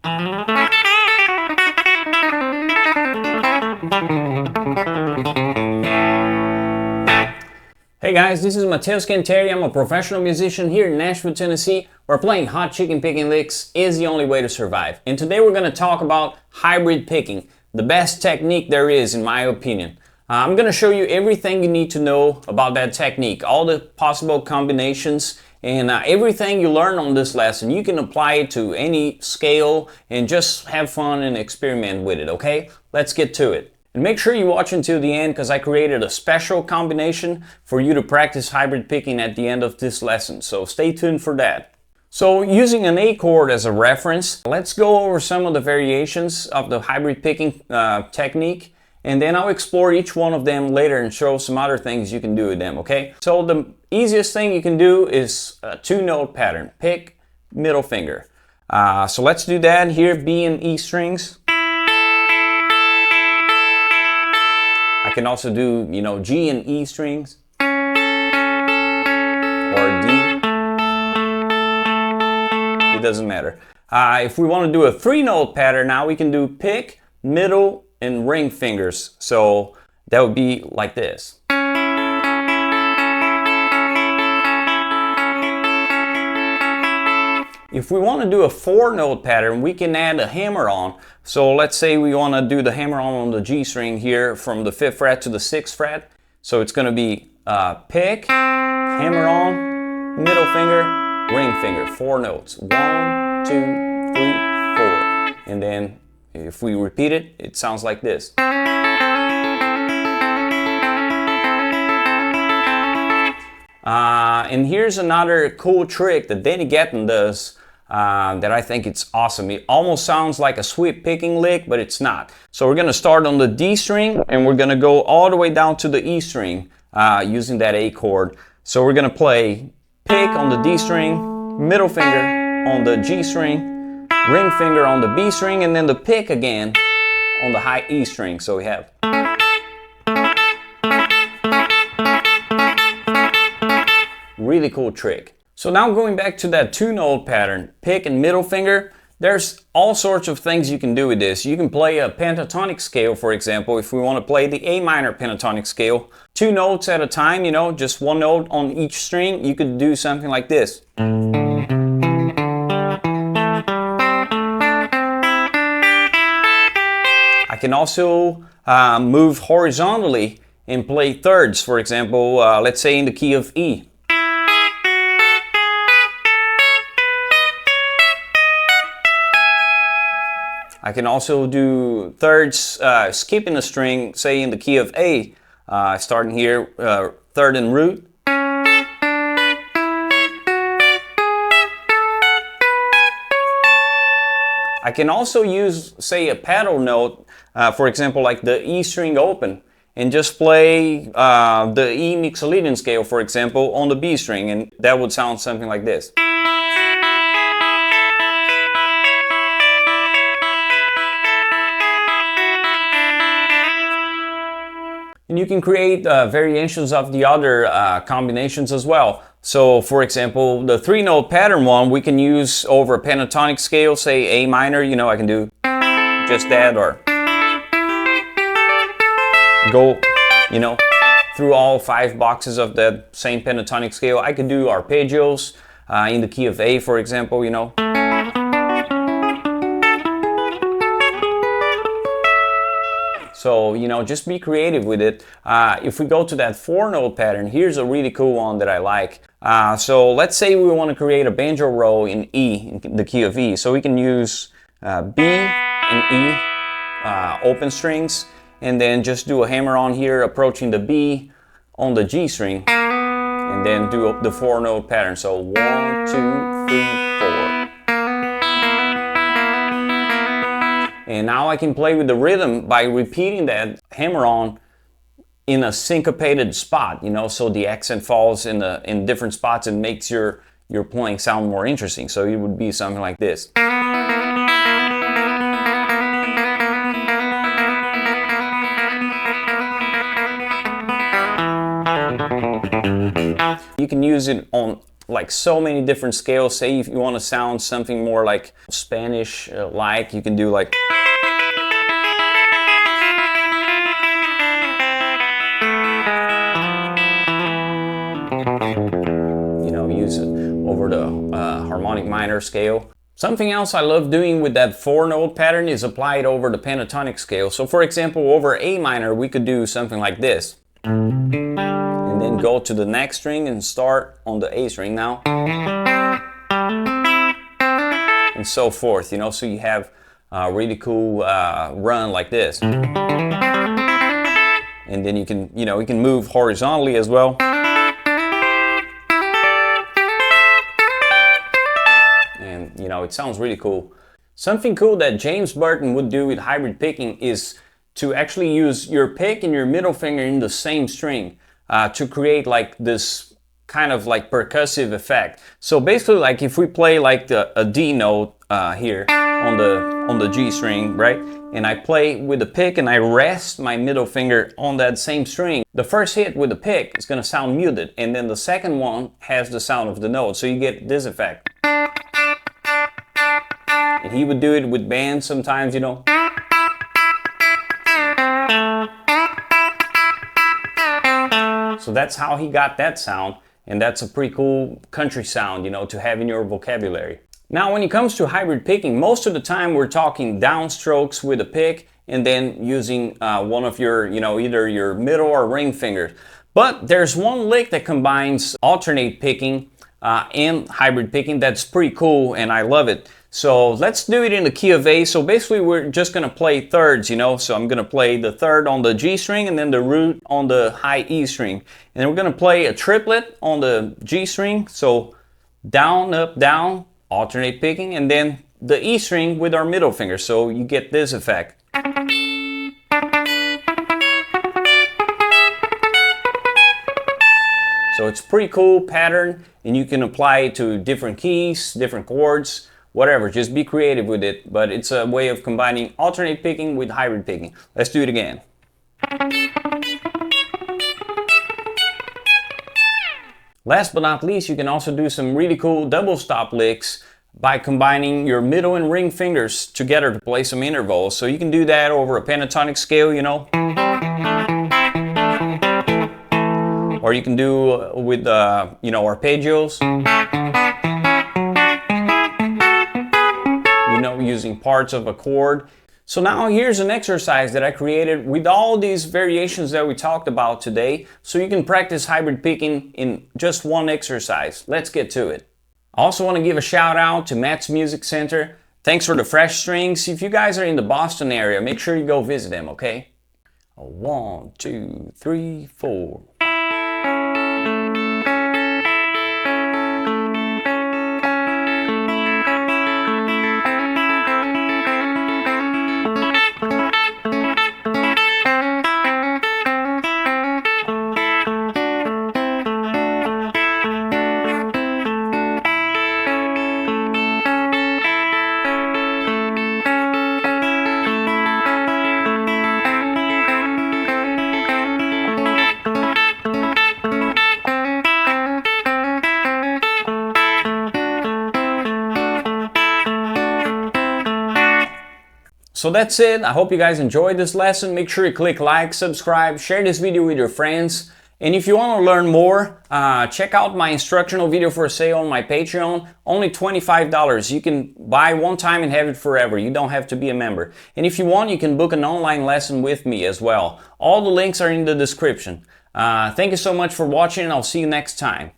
Hey guys, this is Matheus Canteri. I'm a professional musician here in Nashville, Tennessee, where playing hot chicken picking licks is the only way to survive. And today we're going to talk about hybrid picking, the best technique there is in my opinion. I'm going to show you everything you need to know about that technique, all the possible combinations, and everything you learn on this lesson. You can apply it to any scale and just have fun and experiment with it, okay? Let's get to it. And make sure you watch until the end because I created a special combination for you to practice hybrid picking at the end of this lesson. So stay tuned for that. So using an A chord as a reference, let's go over some of the variations of the hybrid picking technique. And then I'll explore each one of them later and show some other things you can do with them, okay? So the easiest thing you can do is a 2-note pattern. Pick, middle finger. So let's do that here, B and E strings. I can also do, G and E strings, or D. It doesn't matter. If we want to do a 3-note pattern now, we can do pick, middle, and ring fingers. So that would be like this. If we want to do a 4-note pattern, we can add a hammer on. So let's say we want to do the hammer on the G string here from the 5th fret to the 6th fret. So it's going to be pick, hammer on, middle finger, ring finger, 4 notes. 1, 2, 3, 4. And then if we repeat it, it sounds like this. And here's another cool trick that Danny Gatton does that I think it's awesome. It almost sounds like a sweep picking lick, but it's not. So we're going to start on the D string and we're going to go all the way down to the E string using that A chord. So we're going to play pick on the D string, middle finger on the G string, ring finger on the B string, and then the pick again on the high E string. So we have really cool trick. So now going back to that 2-note pattern, pick and middle finger, there's all sorts of things you can do with this. You can play a pentatonic scale, for example, if we want to play the A minor pentatonic scale. 2 notes at a time, just 1 note on each string. You could do something like this. I can also move horizontally and play thirds, for example, let's say in the key of E. I can also do thirds, skipping a string, say in the key of A, starting here, 3rd and root. I can also use, say, a paddle note, for example, like the E string open, and just play the E mixolydian scale, for example, on the B string, and that would sound something like this. And you can create variations of the other combinations as well. So for example, the 3-note pattern one we can use over a pentatonic scale, say A minor, I can do just that, or go, through all 5 boxes of that same pentatonic scale. I could do arpeggios in the key of A, for example, So, just be creative with it. If we go to that 4-note pattern, here's a really cool one that I like. So let's say we want to create a banjo roll in E, in the key of E. So we can use B and E open strings, and then just do a hammer on here approaching the B on the G string, and then do the 4-note pattern. So 1, 2, 3, 4. And now I can play with the rhythm by repeating that hammer on in a syncopated spot, so the accent falls in different spots and makes your playing sound more interesting. So it would be something like this. You can use it on like so many different scales. Say if you want to sound something more like Spanish like, you can do like, you know, use it over the harmonic minor scale. Something else I love doing with that 4-note pattern is apply it over the pentatonic scale. So for example, over A minor, we could do something like this. And then go to the next string and start on the A string now. And so forth, you know, so you have a really cool run like this. And then you can, you know, you can move horizontally as well. And, you know, it sounds really cool. Something cool that James Burton would do with hybrid picking is to actually use your pick and your middle finger in the same string to create like this kind of like percussive effect. So basically, like if we play like a D note here on the G string, right? And I play with the pick and I rest my middle finger on that same string. The first hit with the pick is gonna sound muted, and then the second one has the sound of the note. So you get this effect. And he would do it with bands sometimes, you know. So that's how he got that sound, and that's a pretty cool country sound, you know, to have in your vocabulary. Now, when it comes to hybrid picking, most of the time we're talking downstrokes with a pick and then using one of your, you know, either your middle or ring fingers. But there's one lick that combines alternate picking and hybrid picking that's pretty cool, and I love it. So let's do it in the key of A. So basically we're just gonna play thirds, you know. So I'm gonna play the third on the G string and then the root on the high E string. And then we're gonna play a triplet on the G string. So down, up, down, alternate picking, and then the E string with our middle finger. So you get this effect. So it's a pretty cool pattern, and you can apply it to different keys, different chords, whatever, just be creative with it, but it's a way of combining alternate picking with hybrid picking. Let's do it again. Last but not least, you can also do some really cool double stop licks by combining your middle and ring fingers together to play some intervals. So you can do that over a pentatonic scale, you know. Or you can do with, you know, arpeggios. You know, using parts of a chord. So now here's an exercise that I created with all these variations that we talked about today, so you can practice hybrid picking in just one exercise. Let's get to it. I also want to give a shout out to Matt's Music Center. Thanks for the fresh strings. If you guys are in the Boston area, make sure you go visit them, okay? 1, 2, 3, 4. So that's it. I hope you guys enjoyed this lesson. Make sure you click like, subscribe, share this video with your friends. And if you want to learn more, check out my instructional video for sale on my Patreon. Only $25. You can buy one time and have it forever. You don't have to be a member. And if you want, you can book an online lesson with me as well. All the links are in the description. Thank you so much for watching, and I'll see you next time.